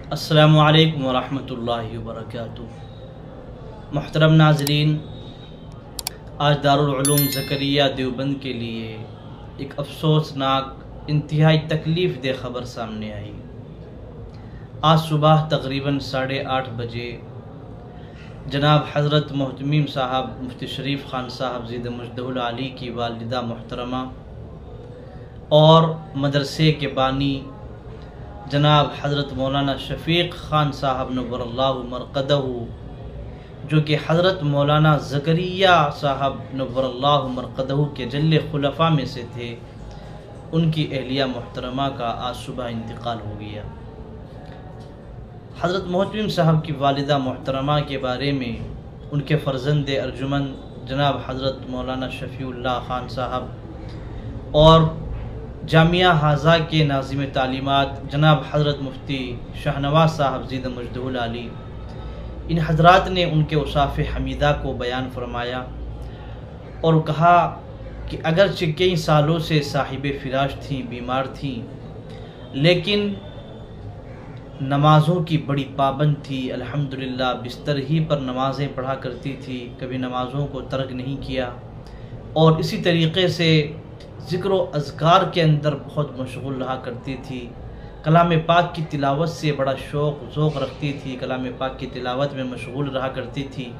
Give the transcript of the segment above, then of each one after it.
अस्सलामु अलैकुम वरहमतुल्लाहि वबरकातुहू। मुहतरम नाज़रीन, आज दारुल उलूम ज़करिया देवबंद के लिए एक अफसोसनाक इंतहाई तकलीफ़ दे ख़बर सामने आई। आज सुबह तकरीबन 8:30 बजे जनाब हज़रत मोहतमीम साहब मुफ्ती शरीफ ख़ान साहब ज़िद मुजद्दहुल आली की वालिदा मोहतरमा और मदरसे के बानी जनाब हज़रत मौलाना शफ़ीक़ ख़ान साहब नव्वरल्लाहु मरक़दहू, जो कि हज़रत मौलाना ज़करिया साहब नव्वरल्लाहु मरक़दहू के जल्ले खुलफ़ा में से थे, उनकी अहलिया मोहतरमा का आज सुबह इंतकाल हो गया। हज़रत मोहतमीम साहब की वालिदा मोहतरमा के बारे में उनके फ़र्ज़ंद अर्जुमन जनाब हज़रत मौलाना शफ़ीउल्लाह ख़ान साहब और जामिया हाजा के नाज़िम तालीमात जनाब हज़रत मुफ्ती शाहनवाज़ साहब ज़िद मुजद्दहुल आली, इन हज़रात ने उनके औसाफ़ हमीदा को बयान फरमाया और कहा कि अगरचे कई सालों से साहिब फ़िराश थीं, बीमार थीं, लेकिन नमाज़ों की बड़ी पाबंद थी। अल्हम्दुलिल्लाह बिस्तर ही पर नमाज़ें पढ़ा करती थी, कभी नमाज़ों को तर्क नहीं किया और इसी तरीक़े से ज़िक्र व अज़कार के अंदर बहुत मशगूल रहा करती थी। कलाम पाक की तिलावत से बड़ा शौक़ ज़ौक़ रखती थी, कलाम पाक की तिलावत में मशगूल रहा करती थी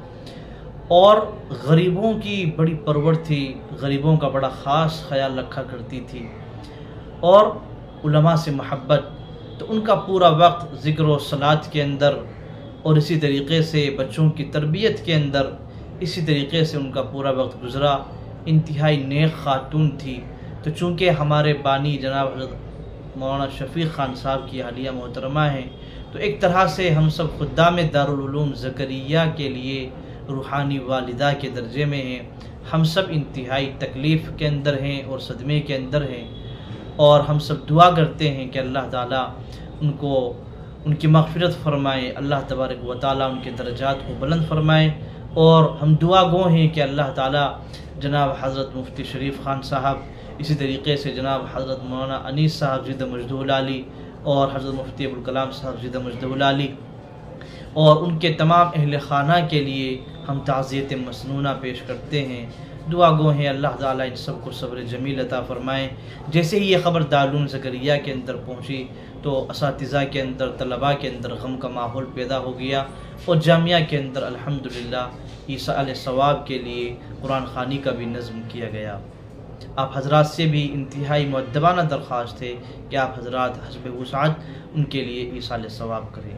और गरीबों की बड़ी परवर थी, गरीबों का बड़ा ख़ास ख्याल रखा करती थी और उलमा से महब्बत। तो उनका पूरा वक्त ज़िक्र व सलात के अंदर और इसी तरीक़े से बच्चों की तरबियत के अंदर, इसी तरीक़े से उनका पूरा वक्त गुज़रा। इंतहाई नेक ख़ातून थी। तो चूँकि हमारे बानी जनाब हज़रत मौलाना शफ़ीक़ ख़ान साहब की हालिया मोहतरमा हैं, तो एक तरह से हम सब खुद्दाम दारुल उलूम ज़करिया के लिए रूहानी वालिदा के दर्जे में हैं। हम सब इंतहाई तकलीफ़ के अंदर हैं और सदमे के अंदर हैं और हम सब दुआ करते हैं कि अल्लाह ताला उनको उनकी मग़फ़िरत फ़रमाए, अल्लाह तबारक व तआला उनके दर्जात को बुलंद फ़रमाए। और हम दुआ गो हैं कि अल्लाह ताला जनाब हज़रत मुफ्ती शरीफ ख़ान साहब, इसी तरीक़े से जनाब हज़रत मौलाना अनीस साहब ज़िद मुजद्दहुल आली और हज़रत मुफ्ती अबुल कलाम साहब ज़िद मुजद्दहुल आली और उनके तमाम अहल ख़ाना के लिए हम ताज़ियत मसनूना पेश करते हैं। दुआ गो हैं अल्लाह ताला इन सब को सब्र जमील अता फ़रमाएँ। जैसे ही ये ख़बर दारुल उलूम ज़करिया के अंदर पहुँची तो असातिज़ा के अंदर, तलबा के अंदर गम का माहौल पैदा हो गया और जामिया के अंदर अल्हम्दुलिल्लाह ईसाल सवाब के लिए कुरान ख़ानी का भी नज़्म किया गया। आप हज़रात से भी इंतहाई मुअद्दबाना दरख्वास्त है कि आप हज़रात हस्ब वुसाअत उनके लिए ईसाल सवाब करें।